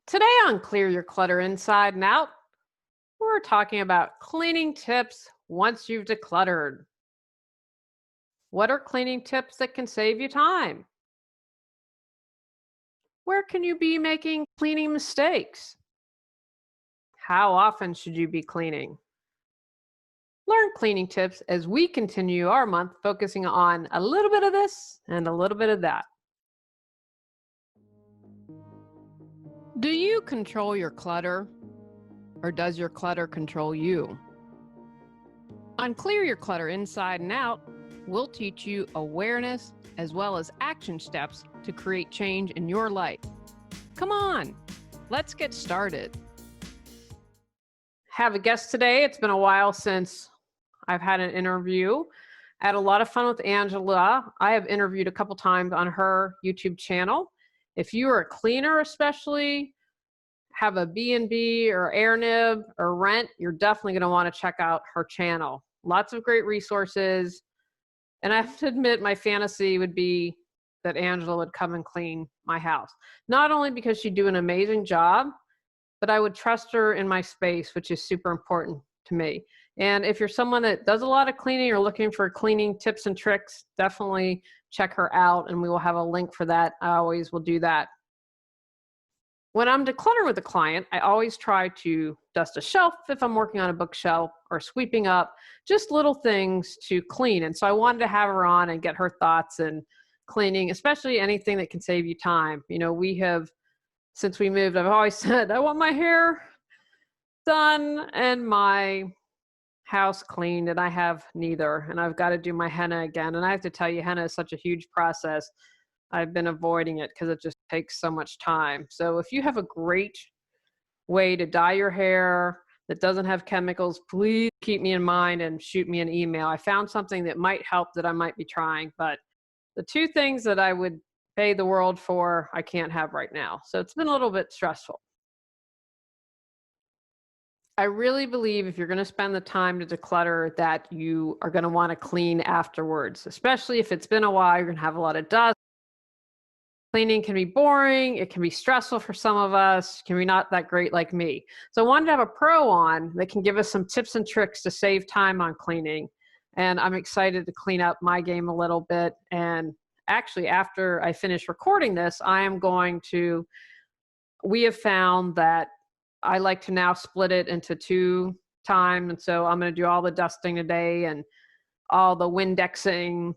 Today on Clear Your Clutter Inside and Out, we're talking about cleaning tips once you've decluttered. What are cleaning tips that can save you time? Where can you be making cleaning mistakes? How often should you be cleaning? Learn cleaning tips as we continue our month focusing on a little bit of this and a little bit of that. Do you control your clutter, or does your clutter control you? On Clear Your Clutter Inside and Out, we'll teach you awareness as well as action steps to create change in your life. Come on, let's get started. Have a guest today. It's been a while since I've had an interview. I had a lot of fun with Angela. I have interviewed a couple times on her YouTube channel. If you are a cleaner especially, have a B&B or AirNib or rent, you're definitely going to want to check out her channel. Lots of great resources. And I have to admit, my fantasy would be that Angela would come and clean my house. Not only because she'd do an amazing job, but I would trust her in my space, which is super important to me. And if you're someone that does a lot of cleaning or looking for cleaning tips and tricks, definitely check her out, and we will have a link for that. I always will do that. When I'm decluttering with a client, I always try to dust a shelf if I'm working on a bookshelf or sweeping up, just little things to clean. And so I wanted to have her on and get her thoughts and cleaning, especially anything that can save you time. You know, since we moved, I've always said, I want my hair done and my house cleaned, and I have neither. And I've got to do my henna again. And I have to tell you, henna is such a huge process. I've been avoiding it because it just takes so much time. So if you have a great way to dye your hair that doesn't have chemicals, please keep me in mind and shoot me an email. I found something that might help that I might be trying, but the two things that I would pay the world for, I can't have right now. So it's been a little bit stressful. I really believe if you're going to spend the time to declutter that you are going to want to clean afterwards, especially if it's been a while, you're going to have a lot of dust. Cleaning can be boring. It can be stressful for some of us. It can be not that great like me. So I wanted to have a pro on that can give us some tips and tricks to save time on cleaning. And I'm excited to clean up my game a little bit. And actually, after I finish recording this, we have found that I like to now split it into 2 times. And so I'm going to do all the dusting today and all the Windexing,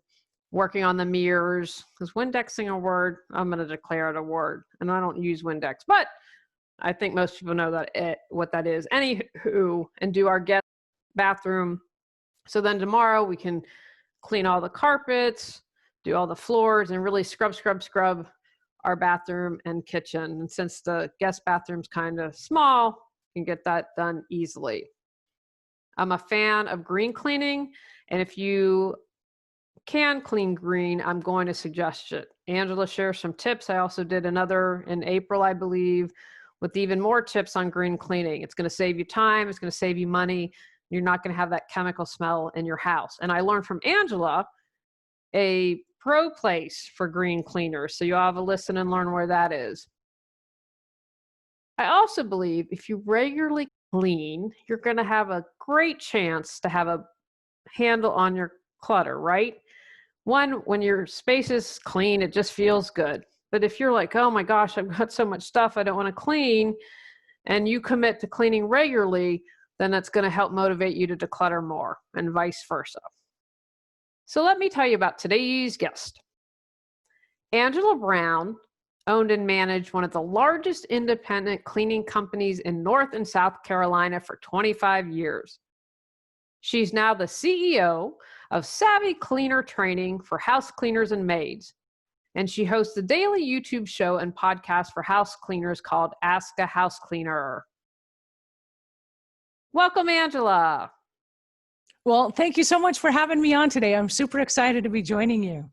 working on the mirrors. Is Windexing a word? I'm going to declare it a word. And I don't use Windex, but I think most people know what that is. Anywho, and do our guest bathroom. So then tomorrow we can clean all the carpets, do all the floors, and really scrub our bathroom and kitchen. And since the guest bathroom's kind of small, you can get that done easily. I'm a fan of green cleaning, and if you can clean green, I'm going to suggest it. Angela shares some tips. I also did another in April, I believe, with even more tips on green cleaning. It's going to save you time. It's going to save you money. You're not going to have that chemical smell in your house. And I learned from Angela a pro place for green cleaners. So you'll have a listen and learn where that is. I also believe if you regularly clean, you're going to have a great chance to have a handle on your clutter, right? One, when your space is clean, it just feels good. But if you're like, oh my gosh, I've got so much stuff I don't want to clean, and you commit to cleaning regularly, then that's going to help motivate you to declutter more, and vice versa. So let me tell you about today's guest. Angela Brown owned and managed one of the largest independent cleaning companies in North and South Carolina for 25 years. She's now the CEO of Savvy Cleaner Training for house cleaners and maids. And she hosts a daily YouTube show and podcast for house cleaners called Ask a House Cleaner. Welcome, Angela. Well, thank you so much for having me on today. I'm super excited to be joining you.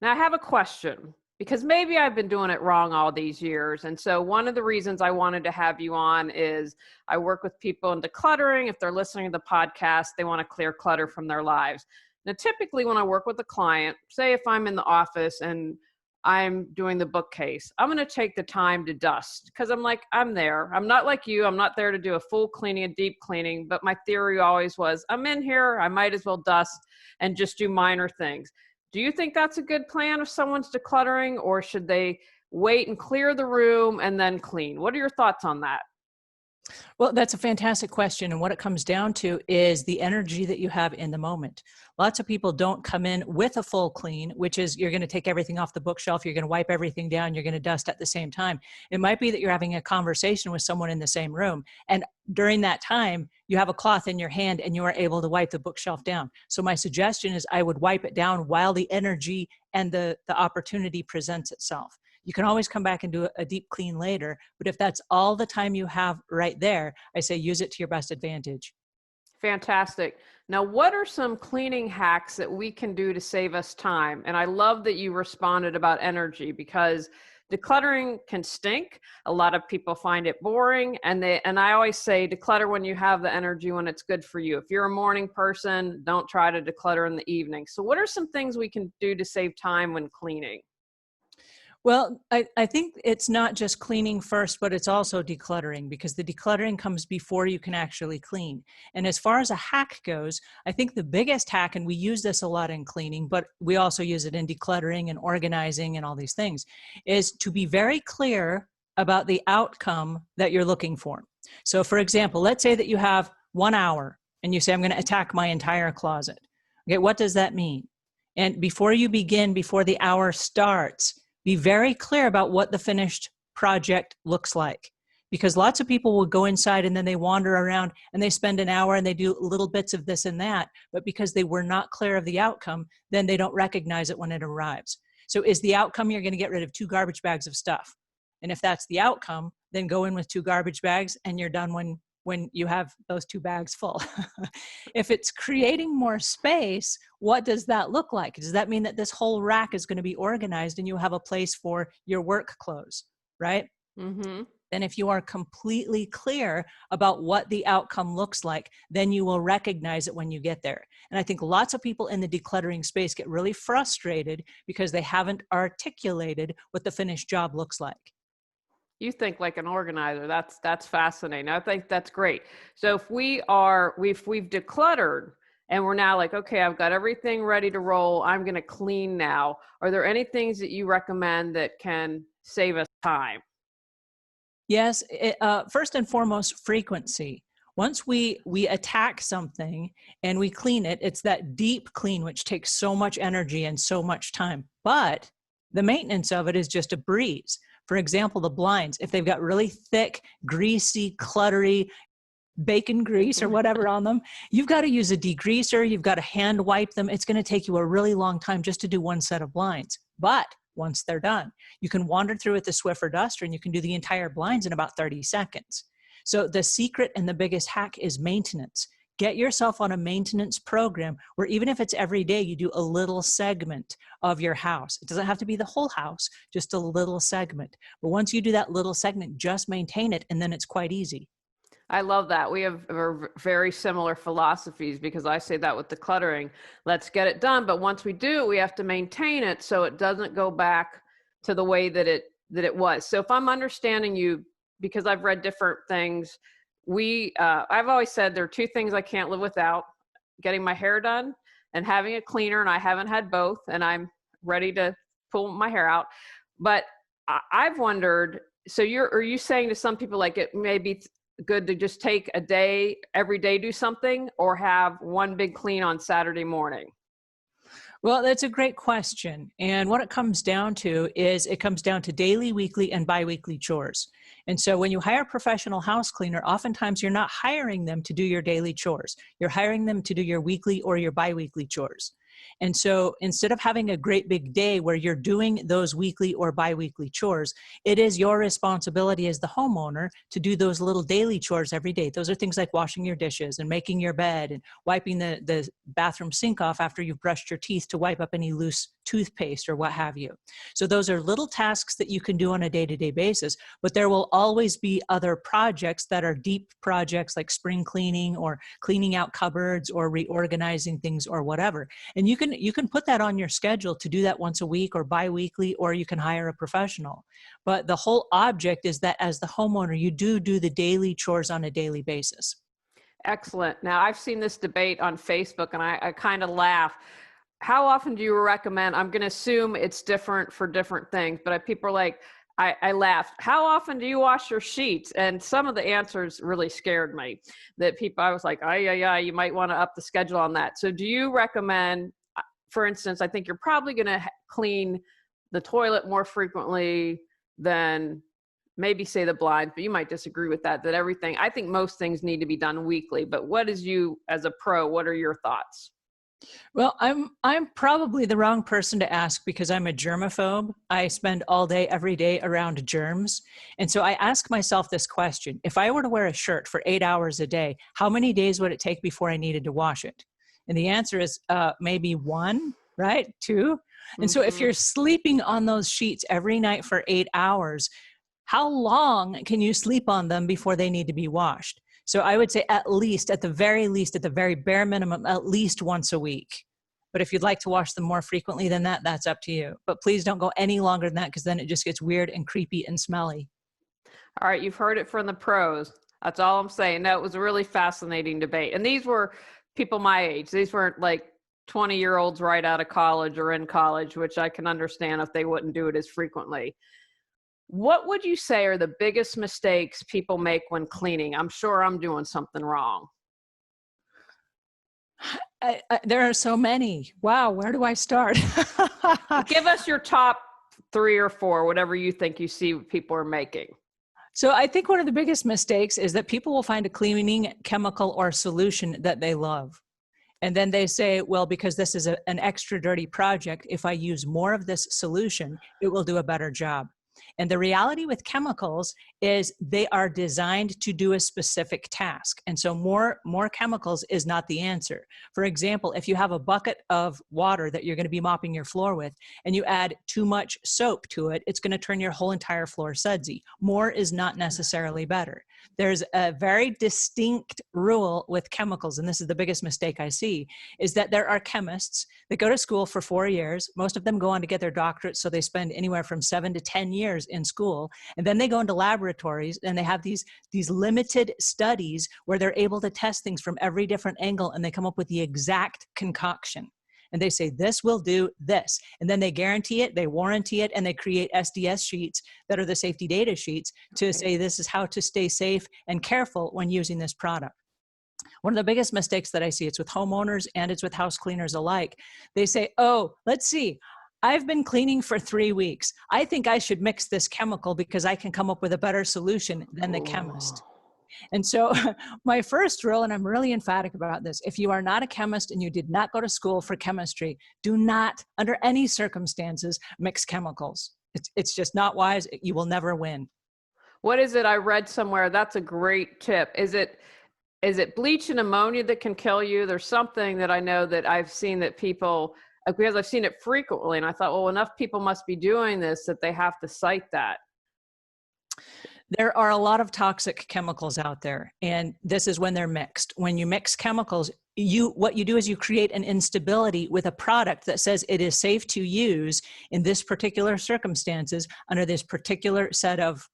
Now, I have a question, because maybe I've been doing it wrong all these years. And so one of the reasons I wanted to have you on is I work with people in decluttering. If they're listening to the podcast, they want to clear clutter from their lives. Now, typically when I work with a client, say if I'm in the office and I'm doing the bookcase, I'm going to take the time to dust because I'm like, I'm there. I'm not like you. I'm not there to do a full cleaning, a deep cleaning. But my theory always was, I'm in here. I might as well dust and just do minor things. Do you think that's a good plan if someone's decluttering, or should they wait and clear the room and then clean? What are your thoughts on that? Well, that's a fantastic question. And what it comes down to is the energy that you have in the moment. Lots of people don't come in with a full clean, which is you're going to take everything off the bookshelf, you're going to wipe everything down, you're going to dust at the same time. It might be that you're having a conversation with someone in the same room. And during that time, you have a cloth in your hand and you are able to wipe the bookshelf down. So my suggestion is I would wipe it down while the energy and the opportunity presents itself. You can always come back and do a deep clean later, but if that's all the time you have right there, I say use it to your best advantage. Fantastic. Now, what are some cleaning hacks that we can do to save us time? And I love that you responded about energy, because decluttering can stink. A lot of people find it boring, and I always say declutter when you have the energy, when it's good for you. If you're a morning person, don't try to declutter in the evening. So what are some things we can do to save time when cleaning? Well, I think it's not just cleaning first, but it's also decluttering, because the decluttering comes before you can actually clean. And as far as a hack goes, I think the biggest hack, and we use this a lot in cleaning, but we also use it in decluttering and organizing and all these things, is to be very clear about the outcome that you're looking for. So for example, let's say that you have 1 hour and you say, I'm going to attack my entire closet. Okay, what does that mean? And before you begin, before the hour starts, be very clear about what the finished project looks like, because lots of people will go inside and then they wander around and they spend an hour and they do little bits of this and that, but because they were not clear of the outcome, then they don't recognize it when it arrives. So is the outcome you're going to get rid of 2 garbage bags of stuff? And if that's the outcome, then go in with 2 garbage bags and you're done when you have those 2 bags full. If it's creating more space, what does that look like? Does that mean that this whole rack is going to be organized and you have a place for your work clothes, right? Mm-hmm. Then if you are completely clear about what the outcome looks like, then you will recognize it when you get there. And I think lots of people in the decluttering space get really frustrated because they haven't articulated what the finished job looks like. You think like an organizer. That's fascinating. I think that's great. So if we've decluttered and we're now like, okay, I've got everything ready to roll, I'm going to clean now. Are there any things that you recommend that can save us time? Yes, first and foremost, frequency. Once we attack something and we clean it, it's that deep clean, which takes so much energy and so much time. But the maintenance of it is just a breeze. For example, the blinds, if they've got really thick, greasy, cluttery bacon grease or whatever on them, you've got to use a degreaser. You've got to hand wipe them. It's going to take you a really long time just to do one set of blinds. But once they're done, you can wander through with the Swiffer duster and you can do the entire blinds in about 30 seconds. So the secret and the biggest hack is maintenance. Get yourself on a maintenance program where even if it's every day, you do a little segment of your house. It doesn't have to be the whole house, just a little segment. But once you do that little segment, just maintain it, and then it's quite easy. I love that. We have very similar philosophies, because I say that with decluttering, let's get it done. But once we do, we have to maintain it so it doesn't go back to the way that it was. So if I'm understanding you, because I've read different things, I've always said there are 2 things I can't live without: getting my hair done and having a cleaner. And I haven't had both, and I'm ready to pull my hair out. But I've wondered, so are you saying to some people like it may be good to just take a day, every day do something, or have one big clean on Saturday morning? Well, that's a great question. And what it comes down to is it comes down to daily, weekly, and biweekly chores. And so when you hire a professional house cleaner, oftentimes you're not hiring them to do your daily chores. You're hiring them to do your weekly or your biweekly chores. And so instead of having a great big day where you're doing those weekly or biweekly chores, it is your responsibility as the homeowner to do those little daily chores every day. Those are things like washing your dishes and making your bed and wiping the bathroom sink off after you've brushed your teeth to wipe up any loose toothpaste or what have you. So those are little tasks that you can do on a day-to-day basis, but there will always be other projects that are deep projects like spring cleaning or cleaning out cupboards or reorganizing things or whatever. And you can put that on your schedule to do that once a week or bi-weekly, or you can hire a professional. But the whole object is that as the homeowner, you do the daily chores on a daily basis. Excellent. Now, I've seen this debate on Facebook and I kind of laugh. How often do you recommend? I'm going to assume it's different for different things, but people are like, I laughed. How often do you wash your sheets? And some of the answers really scared me. That people, I was like, you might want to up the schedule on that. So do you recommend, for instance, I think you're probably going to clean the toilet more frequently than maybe say the blinds, but you might disagree with that everything, I think most things need to be done weekly. But what is you as a pro, what are your thoughts? Well, I'm probably the wrong person to ask because I'm a germaphobe. I spend all day, every day around germs. And so I ask myself this question: if I were to wear a shirt for 8 hours a day, how many days would it take before I needed to wash it? And the answer is maybe 1, right? 2. And so if Mm-hmm. you're sleeping on those sheets every night for 8 hours, how long can you sleep on them before they need to be washed? So I would say at least, at the very least, at the very bare minimum, at least once a week. But if you'd like to wash them more frequently than that, that's up to you. But please don't go any longer than that, because then it just gets weird and creepy and smelly. All right, you've heard it from the pros. That's all I'm saying. No, it was a really fascinating debate. And these were people my age. These weren't like 20-year-olds right out of college or in college, which I can understand if they wouldn't do it as frequently. What would you say are the biggest mistakes people make when cleaning? I'm sure I'm doing something wrong. There are so many. Wow, where do I start? Give us your top 3 or 4, whatever you think you see people are making. So I think one of the biggest mistakes is that people will find a cleaning chemical or solution that they love. And then they say, well, because this is an extra dirty project, if I use more of this solution, it will do a better job. And the reality with chemicals is they are designed to do a specific task. And so more chemicals is not the answer. For example, if you have a bucket of water that you're going to be mopping your floor with, and you add too much soap to it, it's going to turn your whole entire floor sudsy. More is not necessarily better. There's a very distinct rule with chemicals, and this is the biggest mistake I see, is that there are chemists that go to school for 4 years. Most of them go on to get their doctorates, so they spend anywhere from 7 to 10 years in school, and then they go into laboratories and they have these limited studies where they're able to test things from every different angle, and they come up with the exact concoction. And they say, this will do this. And then they guarantee it, they warranty it, and they create SDS sheets that are the safety data sheets to say this is how to stay safe and careful when using this product. One of the biggest mistakes that I see, it's with homeowners and it's with house cleaners alike. They say, oh, let's see, I've been cleaning for 3 weeks. I think I should mix this chemical because I can come up with a better solution than the chemist. And so my first rule, and I'm really emphatic about this, if you are not a chemist and you did not go to school for chemistry, do not, under any circumstances, mix chemicals. It's just not wise. You will never win. What is it I read somewhere? That's a great tip. Is it bleach and ammonia that can kill you? There's something that I know that I've seen that people, because I've seen it frequently, and I thought, well, enough people must be doing this that they have to cite that. There are a lot of toxic chemicals out there, and this is when they're mixed. When you mix chemicals, what you do is you create an instability with a product that says it is safe to use in this particular circumstances under this particular set of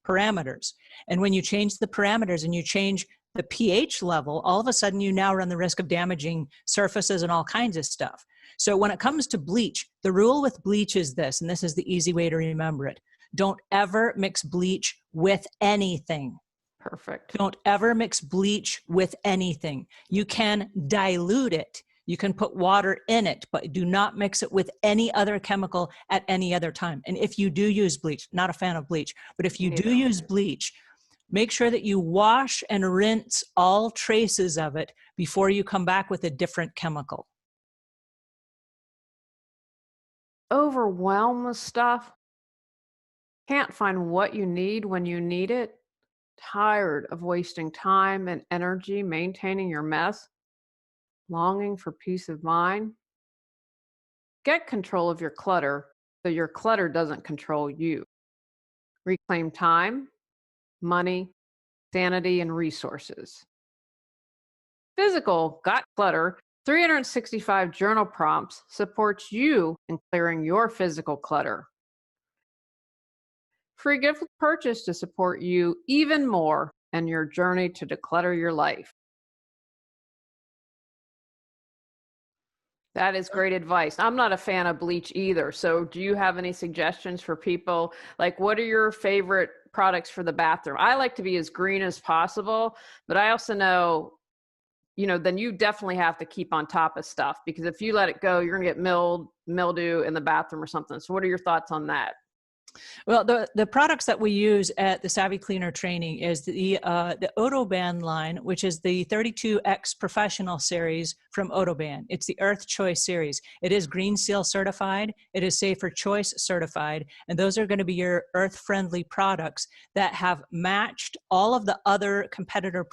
parameters. And when you change the parameters and you change the pH level, all of a sudden you now run the risk of damaging surfaces and all kinds of stuff. So when it comes to bleach, the rule with bleach is this, and this is the easy way to remember it. Don't ever mix bleach with anything. Perfect. Don't ever mix bleach with anything. You can dilute it. You can put water in it, but do not mix it with any other chemical at any other time. And if you do use bleach, not a fan of bleach, but if you do use bleach, make sure that you wash and rinse all traces of it before you come back with a different chemical. Overwhelmed with stuff. Can't find what you need when you need it. Tired of wasting time and energy maintaining your mess. Longing for peace of mind. Get control of your clutter so your clutter doesn't control you. Reclaim time, money, sanity, and resources. Physical Got Clutter 365 journal prompts supports you in clearing your physical clutter. Free gift purchase to support you even more in your journey to declutter your life. That is great advice. I'm not a fan of bleach either. So, do you have any suggestions for people? Like, what are your favorite products for the bathroom? I like to be as green as possible, but I also know, then you definitely have to keep on top of stuff because if you let it go, you're going to get mildew in the bathroom or something. So, what are your thoughts on that? Well, the products that we use at the Savvy Cleaner training is the Autoban line, which is the 32X Professional series from Autoban. It's the Earth Choice series. It is Green Seal certified. It is Safer Choice certified. And those are going to be your earth-friendly products that have matched all of the other competitor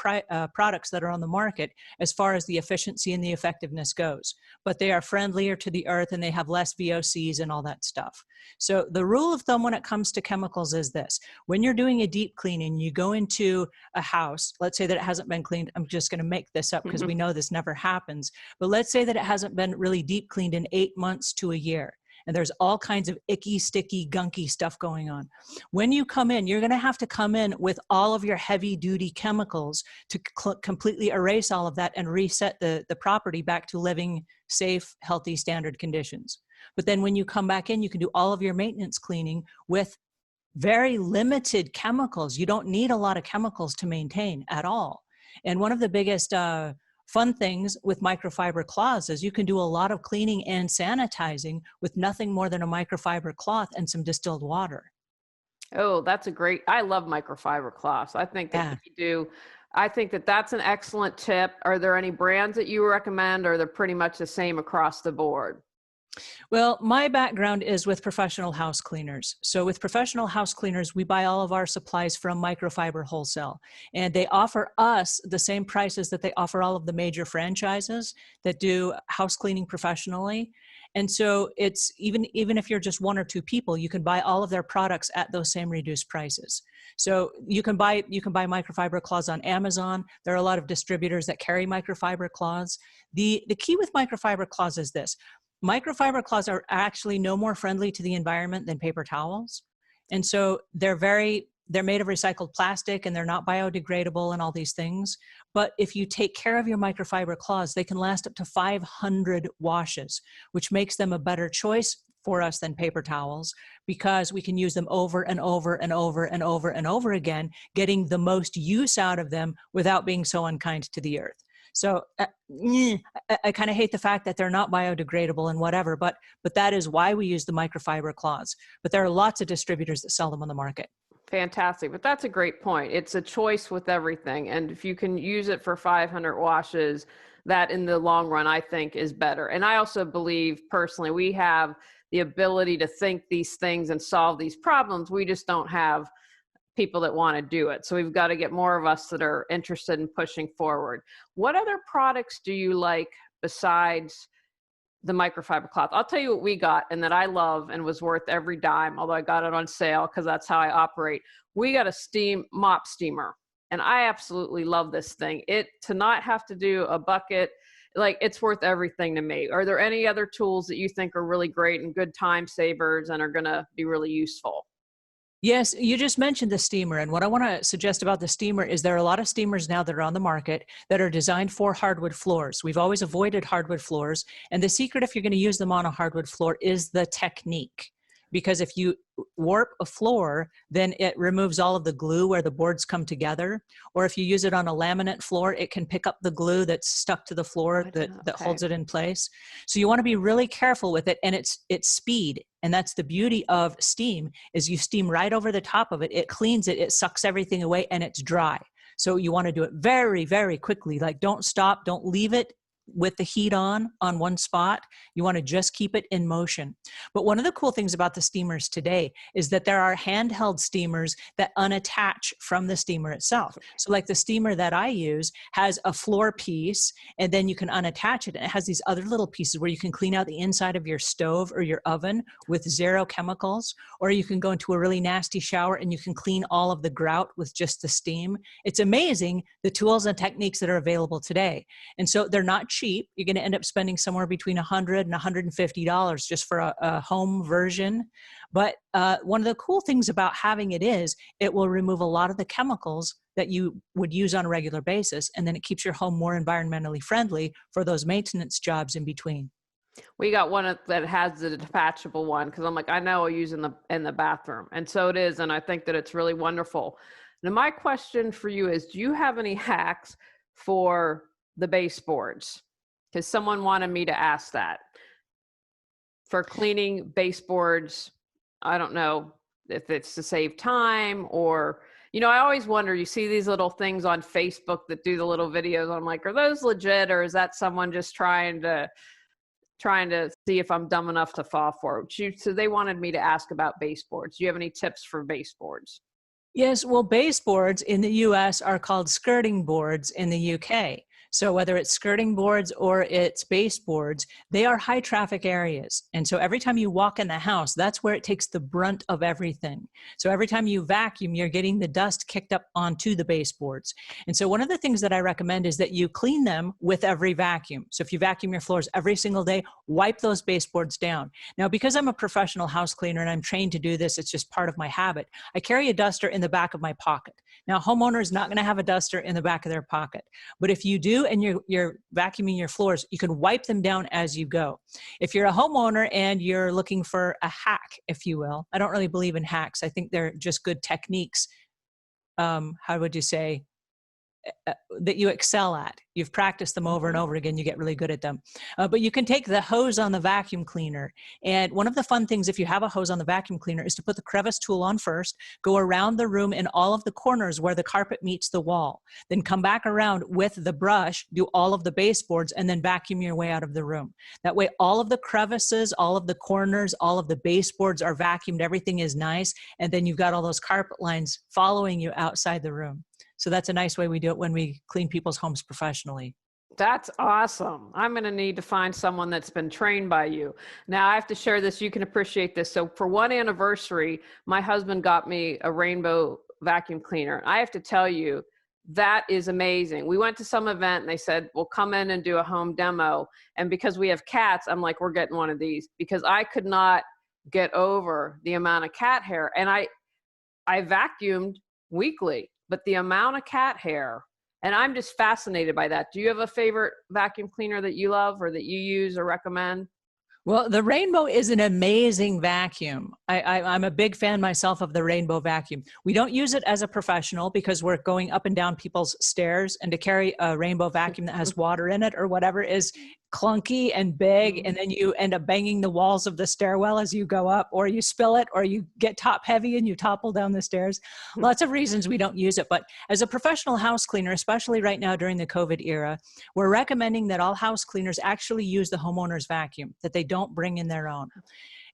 products that are on the market as far as the efficiency and the effectiveness goes. But they are friendlier to the earth and they have less VOCs and all that stuff. So the rule of thumb when it comes to chemicals is this: when you're doing a deep cleaning, you go into a house, let's say that it hasn't been cleaned. I'm just going to make this up because we know this never happens. But let's say that it hasn't been really deep cleaned in 8 months to a year. And there's all kinds of icky, sticky, gunky stuff going on. When you come in, you're going to have to come in with all of your heavy duty chemicals to completely erase all of that and reset the property back to living safe, healthy, standard conditions. But then when you come back in, you can do all of your maintenance cleaning with very limited chemicals. You don't need a lot of chemicals to maintain at all. And one of the biggest fun things with microfiber cloths is you can do a lot of cleaning and sanitizing with nothing more than a microfiber cloth and some distilled water. Oh, I love microfiber cloths. I think that I think that that's an excellent tip. Are there any brands that you recommend, or they're pretty much the same across the board? Well, my background is with professional house cleaners. So with professional house cleaners, we buy all of our supplies from Microfiber Wholesale, and they offer us the same prices that they offer all of the major franchises that do house cleaning professionally. And so it's even if you're just one or two people, you can buy all of their products at those same reduced prices. So you can buy microfiber cloths on Amazon. There are a lot of distributors that carry microfiber cloths. The key with microfiber cloths is this: microfiber cloths are actually no more friendly to the environment than paper towels. And so they're made of recycled plastic and they're not biodegradable and all these things. But if you take care of your microfiber cloths, they can last up to 500 washes, which makes them a better choice for us than paper towels because we can use them over and over and over and over and over again, getting the most use out of them without being so unkind to the earth. So I kind of hate the fact that they're not biodegradable and whatever, but that is why we use the microfiber cloths. But there are lots of distributors that sell them on the market. Fantastic. But that's a great point. It's a choice with everything. And if you can use it for 500 washes, that in the long run, I think is better. And I also believe personally, we have the ability to think these things and solve these problems. We just don't have people that want to do it. So we've got to get more of us that are interested in pushing forward. What other products do you like besides the microfiber cloth? I'll tell you what we got and that I love and was worth every dime, although I got it on sale because that's how I operate. We got a mop steamer, and I absolutely love this thing. To not have to do a bucket, like, it's worth everything to me. Are there any other tools that you think are really great and good time savers and are going to be really useful? Yes, you just mentioned the steamer. And what I want to suggest about the steamer is there are a lot of steamers now that are on the market that are designed for hardwood floors. We've always avoided hardwood floors. And the secret, if you're going to use them on a hardwood floor, is the technique. Because if you warp a floor, then it removes all of the glue where the boards come together. Or if you use it on a laminate floor, it can pick up the glue that's stuck to the floor that holds it in place. So you want to be really careful with it. And it's speed. And that's the beauty of steam, is you steam right over the top of it. It cleans it, it sucks everything away, and it's dry. So you want to do it very, very quickly. Like, don't stop, don't leave it. with the heat on one spot. You want to just keep it in motion. But one of the cool things about the steamers today is that there are handheld steamers that unattach from the steamer itself. So like the steamer that I use has a floor piece, and then you can unattach it. And it has these other little pieces where you can clean out the inside of your stove or your oven with zero chemicals, or you can go into a really nasty shower and you can clean all of the grout with just the steam. It's amazing the tools and techniques that are available today. And so they're not cheap. You're going to end up spending somewhere between $100 and $150 just for a home version. But one of the cool things about having it is it will remove a lot of the chemicals that you would use on a regular basis. And then it keeps your home more environmentally friendly for those maintenance jobs in between. We got one that has the detachable one because I'm like, I know I use in the bathroom. And so it is. And I think that it's really wonderful. Now, my question for you is, do you have any hacks for the baseboards? Because someone wanted me to ask that. For cleaning baseboards, I don't know if it's to save time or, I always wonder, you see these little things on Facebook that do the little videos. I'm like, are those legit, or is that someone just trying to see if I'm dumb enough to fall for it? So they wanted me to ask about baseboards. Do you have any tips for baseboards? Yes, well, baseboards in the US are called skirting boards in the UK. So whether it's skirting boards or it's baseboards, they are high traffic areas. And so every time you walk in the house, that's where it takes the brunt of everything. So every time you vacuum, you're getting the dust kicked up onto the baseboards. And so one of the things that I recommend is that you clean them with every vacuum. So if you vacuum your floors every single day, wipe those baseboards down. Now, because I'm a professional house cleaner and I'm trained to do this, it's just part of my habit. I carry a duster in the back of my pocket. Now, a homeowner is not going to have a duster in the back of their pocket. But if you do, and you're vacuuming your floors, you can wipe them down as you go. If you're a homeowner and you're looking for a hack, if you will, I don't really believe in hacks. I think they're just good techniques. How would you say? That you excel at. You've practiced them over and over again. You get really good at them. But you can take the hose on the vacuum cleaner. And one of the fun things, if you have a hose on the vacuum cleaner, is to put the crevice tool on first, go around the room in all of the corners where the carpet meets the wall. Then come back around with the brush, do all of the baseboards, and then vacuum your way out of the room. That way, all of the crevices, all of the corners, all of the baseboards are vacuumed. Everything is nice. And then you've got all those carpet lines following you outside the room. So that's a nice way we do it when we clean people's homes professionally. That's awesome. I'm going to need to find someone that's been trained by you. Now I have to share this. You can appreciate this. So for one anniversary, my husband got me a rainbow vacuum cleaner. I have to tell you, that is amazing. We went to some event and they said, well, come in and do a home demo. And because we have cats, I'm like, we're getting one of these, because I could not get over the amount of cat hair. And I vacuumed weekly. But the amount of cat hair, and I'm just fascinated by that. Do you have a favorite vacuum cleaner that you love or that you use or recommend? Well, the Rainbow is an amazing vacuum. I'm a big fan myself of the Rainbow vacuum. We don't use it as a professional because we're going up and down people's stairs, and to carry a Rainbow vacuum that has water in it or whatever is clunky and big, and then you end up banging the walls of the stairwell as you go up, or you spill it, or you get top heavy and you topple down the stairs. Lots of reasons we don't use it. But as a professional house cleaner, especially right now during the COVID era, we're recommending that all house cleaners actually use the homeowner's vacuum, that they don't bring in their own.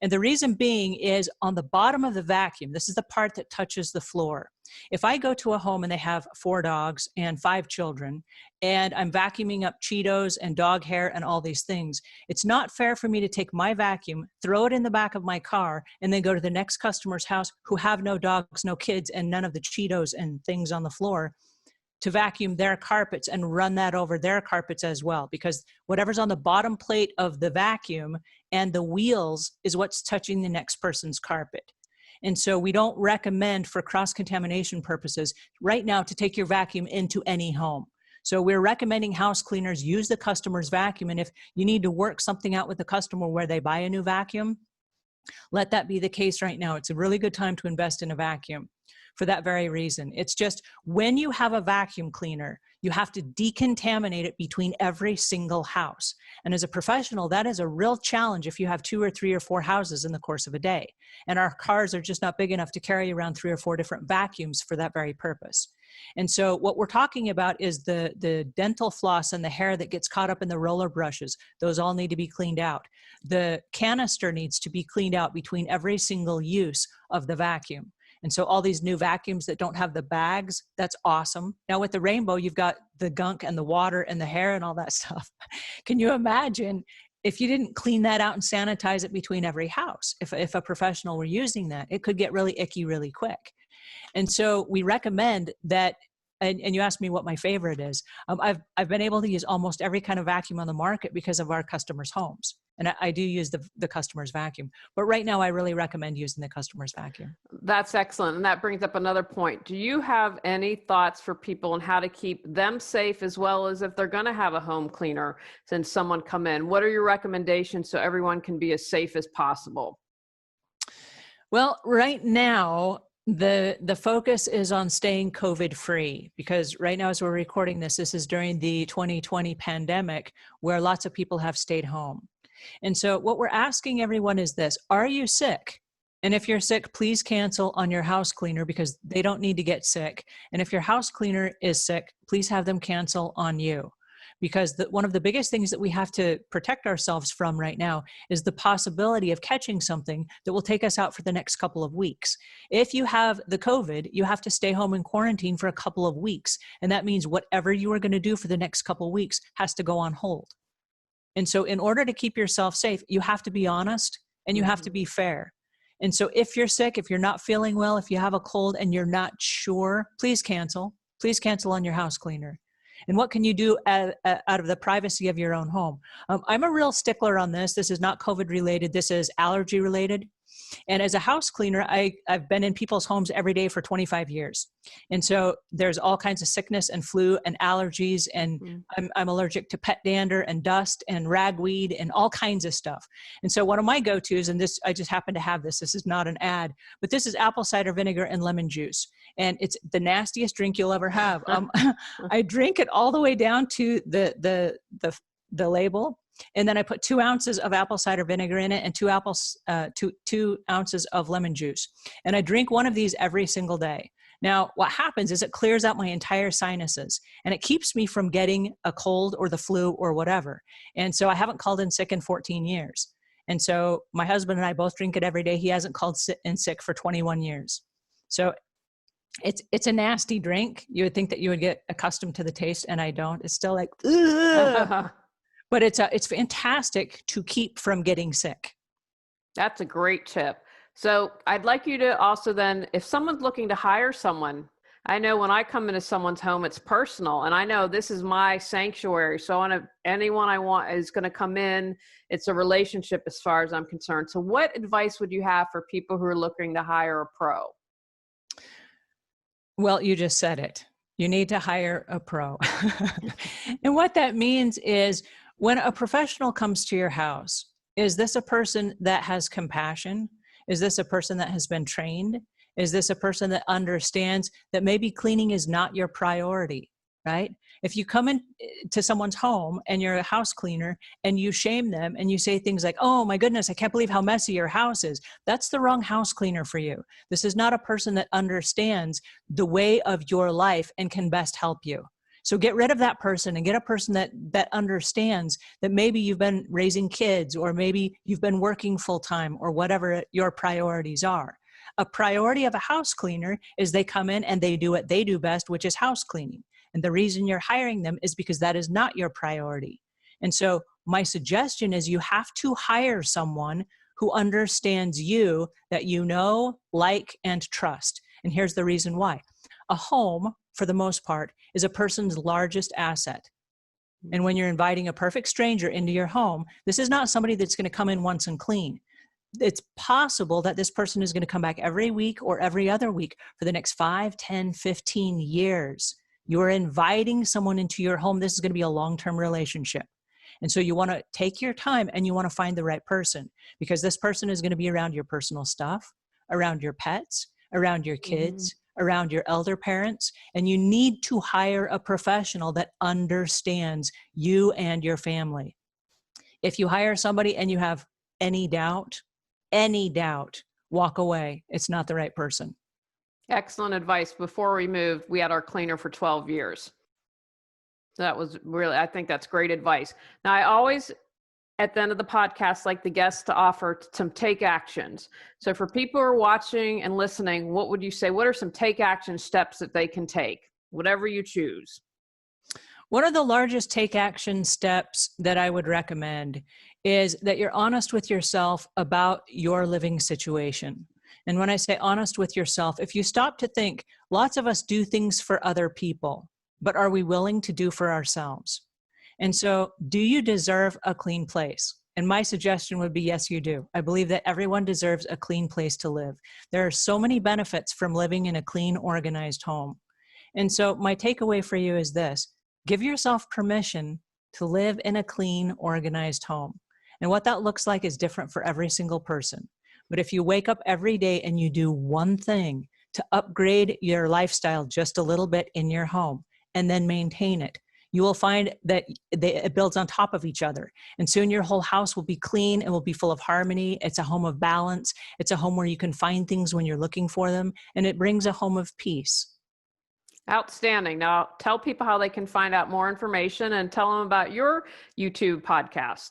And the reason being is on the bottom of the vacuum, this is the part that touches the floor. If I go to a home and they have 4 dogs and 5 children, and I'm vacuuming up Cheetos and dog hair and all these things, it's not fair for me to take my vacuum, throw it in the back of my car, and then go to the next customer's house who have no dogs, no kids, and none of the Cheetos and things on the floor, to vacuum their carpets and run that over their carpets as well, because whatever's on the bottom plate of the vacuum and the wheels is what's touching the next person's carpet. And so we don't recommend, for cross-contamination purposes right now, to take your vacuum into any home. So we're recommending house cleaners use the customer's vacuum. And if you need to work something out with the customer where they buy a new vacuum, let that be the case right now. It's a really good time to invest in a vacuum. for that very reason. It's just when you have a vacuum cleaner, you have to decontaminate it between every single house. And as a professional, that is a real challenge if you have 2 or 3 or 4 houses in the course of a day. And our cars are just not big enough to carry around 3 or 4 different vacuums for that very purpose. And so what we're talking about is the dental floss and the hair that gets caught up in the roller brushes. Those all need to be cleaned out. The canister needs to be cleaned out between every single use of the vacuum. And so all these new vacuums that don't have the bags, that's awesome. Now with the Rainbow, you've got the gunk and the water and the hair and all that stuff. Can you imagine if you didn't clean that out and sanitize it between every house? If a professional were using that, it could get really icky really quick. And so we recommend that, and you asked me what my favorite is. I've been able to use almost every kind of vacuum on the market because of our customers' homes. And I do use the customer's vacuum. But right now, I really recommend using the customer's vacuum. That's excellent. And that brings up another point. Do you have any thoughts for people on how to keep them safe, as well as if they're going to have a home cleaner, since someone come in? What are your recommendations so everyone can be as safe as possible? Well, right now, the focus is on staying COVID free, because right now as we're recording this is during the 2020 pandemic where lots of people have stayed home. And so what we're asking everyone is this: are you sick? And if you're sick, please cancel on your house cleaner because they don't need to get sick. And if your house cleaner is sick, please have them cancel on you. Because one of the biggest things that we have to protect ourselves from right now is the possibility of catching something that will take us out for the next couple of weeks. If you have the COVID, you have to stay home in quarantine for a couple of weeks. And that means whatever you are going to do for the next couple of weeks has to go on hold. And so in order to keep yourself safe, you have to be honest and you have to be fair. And so if you're sick, if you're not feeling well, if you have a cold and you're not sure, please cancel. Please cancel on your house cleaner. And what can you do out of the privacy of your own home? I'm a real stickler on this. This is not COVID related. This is allergy related. And as a house cleaner, I've been in people's homes every day for 25 years. And so there's all kinds of sickness and flu and allergies. And I'm allergic to pet dander and dust and ragweed and all kinds of stuff. And so one of my go-tos, and this, I just happen to have this is not an ad, but this is apple cider vinegar and lemon juice. And it's the nastiest drink you'll ever have. I drink it all the way down to the label. And then I put 2 ounces of apple cider vinegar in it and 2 ounces of lemon juice. And I drink one of these every single day. Now, what happens is it clears out my entire sinuses and it keeps me from getting a cold or the flu or whatever. And so I haven't called in sick in 14 years. And so my husband and I both drink it every day. He hasn't called in sick for 21 years. So it's a nasty drink. You would think that you would get accustomed to the taste, and I don't. It's still like, ugh. But it's fantastic to keep from getting sick. That's a great tip. So I'd like you to also then, if someone's looking to hire someone, I know when I come into someone's home, it's personal, and I know this is my sanctuary. So anyone I want is going to come in. It's a relationship as far as I'm concerned. So what advice would you have for people who are looking to hire a pro? Well, you just said it. You need to hire a pro. And what that means is when a professional comes to your house, is this a person that has compassion? Is this a person that has been trained? Is this a person that understands that maybe cleaning is not your priority, right? If you come into someone's home and you're a house cleaner and you shame them and you say things like, oh my goodness, I can't believe how messy your house is, that's the wrong house cleaner for you. This is not a person that understands the way of your life and can best help you. So get rid of that person and get a person that understands that maybe you've been raising kids or maybe you've been working full time or whatever your priorities are. A priority of a house cleaner is they come in and they do what they do best, which is house cleaning. And the reason you're hiring them is because that is not your priority. And so my suggestion is you have to hire someone who understands you, that you know, like, and trust. And here's the reason why. A home, for the most part, is a person's largest asset. And when you're inviting a perfect stranger into your home, this is not somebody that's going to come in once and clean. It's possible that this person is going to come back every week or every other week for the next 5, 10, 15 years. You're inviting someone into your home. This is going to be a long-term relationship. And so you want to take your time and you want to find the right person, because this person is going to be around your personal stuff, around your pets, around your kids, around your elder parents, and you need to hire a professional that understands you and your family. If you hire somebody and you have any doubt, walk away. It's not the right person. Excellent advice. Before we moved, we had our cleaner for 12 years. That was really, I think that's great advice. Now, I always, at the end of the podcast, like the guests to offer some take actions. So for people who are watching and listening, what would you say? What are some take action steps that they can take? Whatever you choose. One of the largest take action steps that I would recommend is that you're honest with yourself about your living situation. And when I say honest with yourself, if you stop to think, lots of us do things for other people, but are we willing to do for ourselves? And so, do you deserve a clean place? And my suggestion would be, yes, you do. I believe that everyone deserves a clean place to live. There are so many benefits from living in a clean, organized home. And so my takeaway for you is this: give yourself permission to live in a clean, organized home. And what that looks like is different for every single person. But if you wake up every day and you do one thing to upgrade your lifestyle just a little bit in your home and then maintain it, you will find that it builds on top of each other. And soon your whole house will be clean and will be full of harmony. It's a home of balance. It's a home where you can find things when you're looking for them. And it brings a home of peace. Outstanding. Now, tell people how they can find out more information and tell them about your YouTube podcast.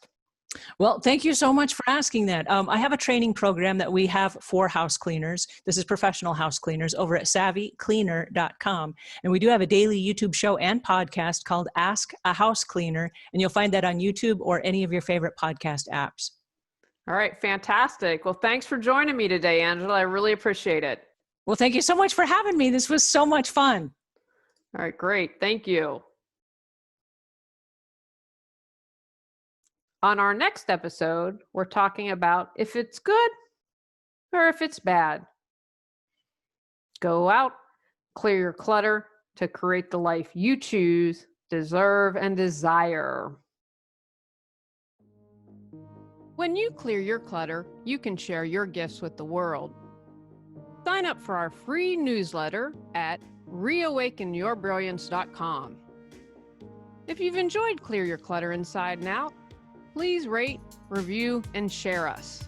Well, thank you so much for asking that. I have a training program that we have for house cleaners. This is professional house cleaners over at savvycleaner.com. And we do have a daily YouTube show and podcast called Ask a House Cleaner. And you'll find that on YouTube or any of your favorite podcast apps. All right. Fantastic. Well, thanks for joining me today, Angela. I really appreciate it. Well, thank you so much for having me. This was so much fun. All right. Great. Thank you. On our next episode, we're talking about if it's good or if it's bad. Go out, clear your clutter to create the life you choose, deserve, and desire. When you clear your clutter, you can share your gifts with the world. Sign up for our free newsletter at reawakenyourbrilliance.com. If you've enjoyed Clear Your Clutter Inside and Out, please rate, review, and share us.